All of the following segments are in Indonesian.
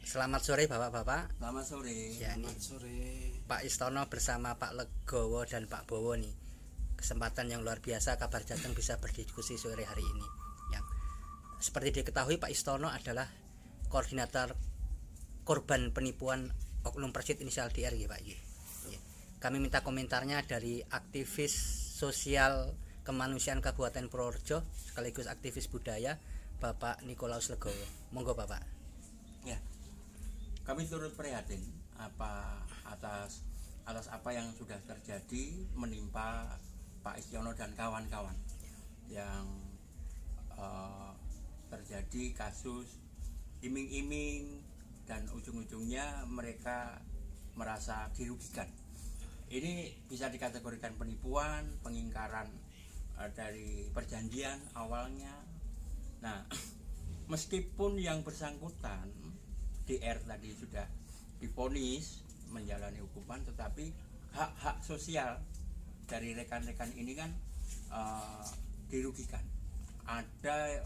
Selamat sore Bapak-bapak. Selamat sore. Ya, Selamat sore. Pak Istono bersama Pak Legowo dan Pak Bowo nih. Kesempatan yang luar biasa Kabar Jateng bisa berdiskusi sore hari ini. Yang seperti diketahui Pak Istono adalah koordinator korban penipuan oknum Persit inisial DR ya Pak. Ya. Kami minta komentarnya dari aktivis sosial kemanusiaan Kabupaten Purworejo sekaligus aktivis budaya Bapak Nikolaus Legowo. Monggo Bapak. Ya. Kami turut prihatin atas apa yang sudah terjadi menimpa Pak Istiono dan kawan-kawan yang terjadi kasus iming-iming dan ujung-ujungnya mereka merasa dirugikan. Ini bisa dikategorikan penipuan, pengingkaran dari perjanjian awalnya. Nah, meskipun yang bersangkutan DR tadi sudah divonis menjalani hukuman, tetapi hak-hak sosial dari rekan-rekan ini kan dirugikan. Ada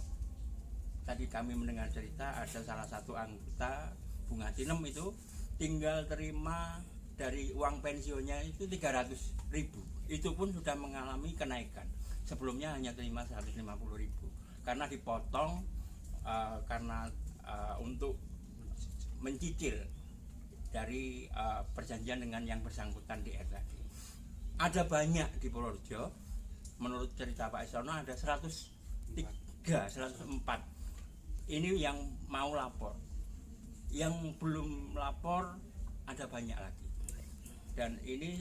tadi kami mendengar cerita ada salah satu anggota Bunga Cinem itu tinggal terima dari uang pensiunnya itu 300.000. Itu pun sudah mengalami kenaikan. Sebelumnya hanya terima 150.000 karena dipotong untuk mencicil dari perjanjian dengan yang bersangkutan di tadi. Ada banyak di Purworejo. Menurut cerita Pak Istono ada 103, 104. Ini yang mau lapor. Yang belum lapor ada banyak lagi. Dan ini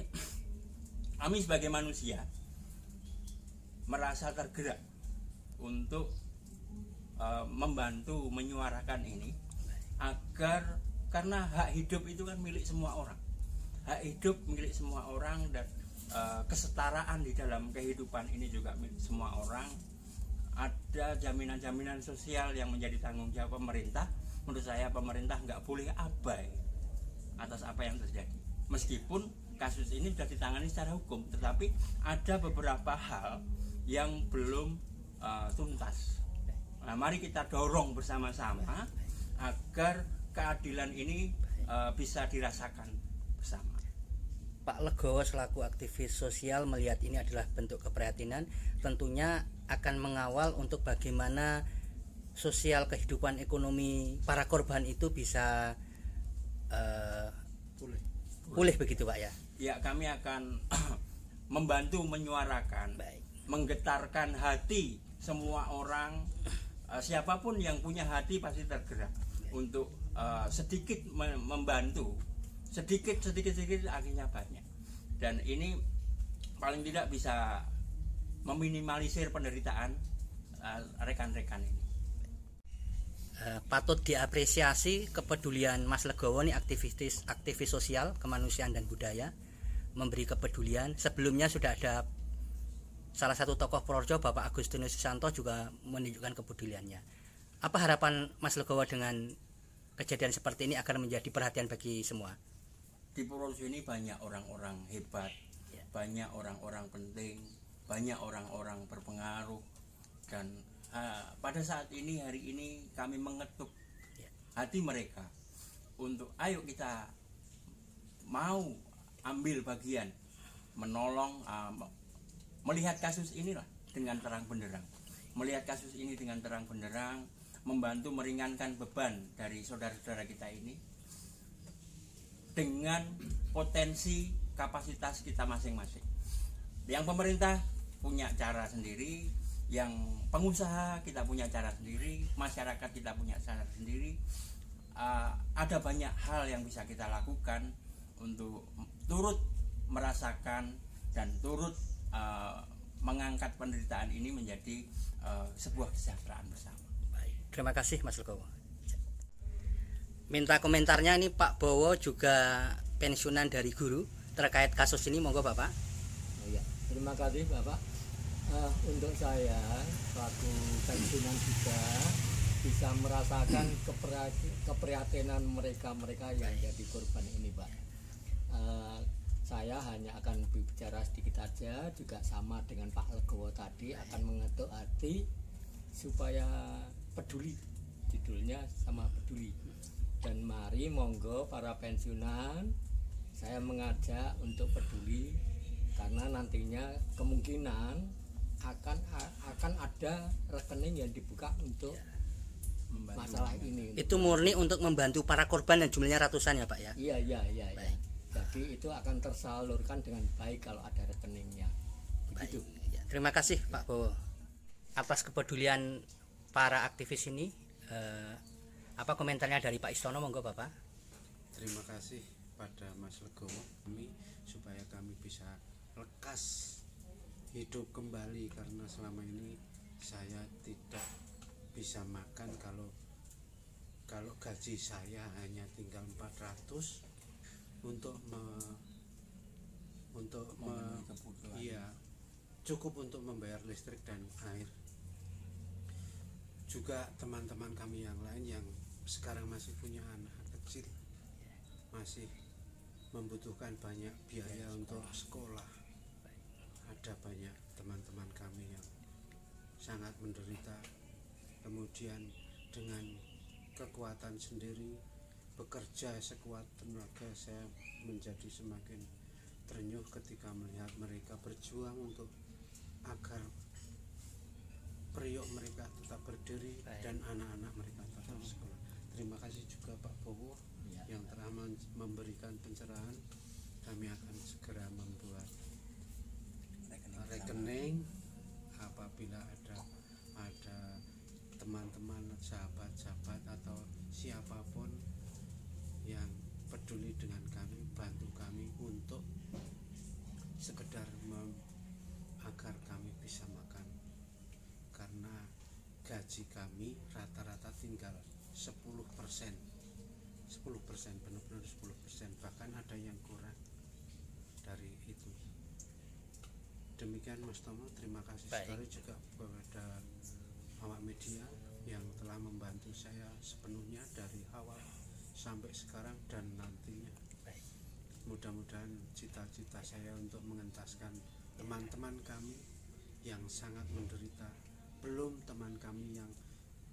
kami sebagai manusia merasa tergerak untuk membantu menyuarakan ini agar, karena hak hidup itu kan milik semua orang, hak hidup milik semua orang, dan kesetaraan di dalam kehidupan ini juga milik semua orang. Ada jaminan-jaminan sosial yang menjadi tanggung jawab pemerintah. Menurut saya pemerintah nggak boleh abai atas apa yang terjadi. Meskipun kasus ini sudah ditangani secara hukum, tetapi ada beberapa hal yang belum tuntas. Nah, mari kita dorong bersama-sama agar keadilan ini bisa dirasakan bersama. Pak Legowo selaku aktivis sosial melihat ini adalah bentuk keprihatinan, tentunya akan mengawal untuk bagaimana sosial kehidupan ekonomi para korban itu bisa pulih begitu Pak ya. Ya, kami akan membantu menyuarakan, menggetarkan hati semua orang, siapapun yang punya hati pasti tergerak untuk sedikit membantu, sedikit akhirnya banyak. Dan ini paling tidak bisa meminimalisir penderitaan rekan-rekan ini. Patut diapresiasi kepedulian Mas Legowo nih, aktivis sosial kemanusiaan dan budaya, memberi kepedulian. Sebelumnya sudah ada salah satu tokoh Purworejo Bapak Agustinus Susanto juga menunjukkan kepeduliannya. Apa harapan Mas Legowo dengan kejadian seperti ini agar menjadi perhatian bagi semua? Di Purworejo ini banyak orang-orang hebat, banyak orang-orang penting, banyak orang-orang berpengaruh, dan pada saat ini, hari ini kami mengetuk hati mereka untuk ayo kita mau ambil bagian, menolong, melihat kasus inilah dengan terang benderang, membantu meringankan beban dari saudara-saudara kita ini dengan potensi kapasitas kita masing-masing. Yang pemerintah punya cara sendiri, yang pengusaha kita punya cara sendiri, masyarakat kita punya cara sendiri. Ada banyak hal yang bisa kita lakukan untuk turut merasakan dan turut mengangkat penderitaan ini menjadi sebuah kesejahteraan bersama. Baik, terima kasih Mas Legowo. Minta komentarnya ini Pak Bowo, juga pensiunan dari guru, terkait kasus ini, monggo Bapak. Ya, terima kasih Bapak. Untuk saya selaku pensiunan juga bisa merasakan keprihatinan mereka yang jadi korban ini Pak. Saya hanya akan bicara sedikit aja, juga sama dengan Pak Legowo tadi, akan mengetuk hati supaya peduli, judulnya sama peduli. Dan mari monggo para pensiunan, saya mengajak untuk peduli karena nantinya kemungkinan akan ada rekening yang dibuka untuk masalah ini. Itu murni untuk membantu para korban yang jumlahnya ratusan ya Pak ya. Iya. Jadi itu akan tersalurkan dengan baik kalau ada rekeningnya. Begitu. Ya, terima kasih Pak Bowo atas kepedulian para aktivis ini. Apa komentarnya dari Pak Istono, monggo Bapak. Terima kasih pada Mas Legowo kami supaya kami bisa lekas hidup kembali, karena selama ini saya tidak bisa makan kalau gaji saya hanya tinggal 400 iya, cukup untuk membayar listrik dan air. Juga teman-teman kami yang lain yang sekarang masih punya anak kecil, masih membutuhkan banyak biaya untuk sekolah. Ada banyak teman-teman kami yang sangat menderita, kemudian dengan kekuatan sendiri bekerja sekuat tenaga, saya menjadi semakin terenyuh ketika melihat mereka berjuang untuk agar periuk mereka tetap berdiri dan anak-anak mereka tetap sekolah. Terima kasih juga Pak Bowo yang telah memberikan pencerahan. Kami akan segera membuat rekening apabila ada teman-teman, sahabat-sahabat atau siapapun yang peduli dengan kami, bantu kami untuk sekedar agar kami bisa makan, karena gaji kami rata-rata tinggal 10%, benar-benar 10%, bahkan ada yang kurang dari itu. Demikian Mas Tomo, terima kasih sekali juga kepada awak media yang telah membantu saya sepenuhnya dari awal sampai sekarang dan nantinya. Mudah-mudahan cita-cita saya untuk mengentaskan teman-teman kami yang sangat menderita, belum teman kami yang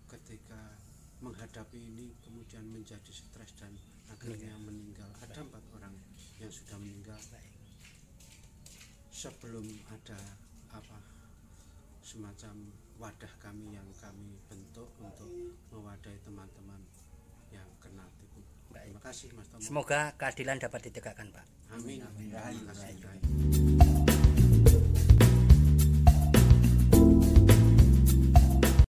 ketika menghadapi ini kemudian menjadi stres dan akhirnya meninggal. Ada 4 orang yang sudah meninggal sebelum ada semacam wadah kami yang kami bentuk untuk mewadahi teman-teman yang kena tipu. Terima kasih Mas Tomo. Semoga keadilan dapat ditegakkan Pak. Amin. Terima kasih.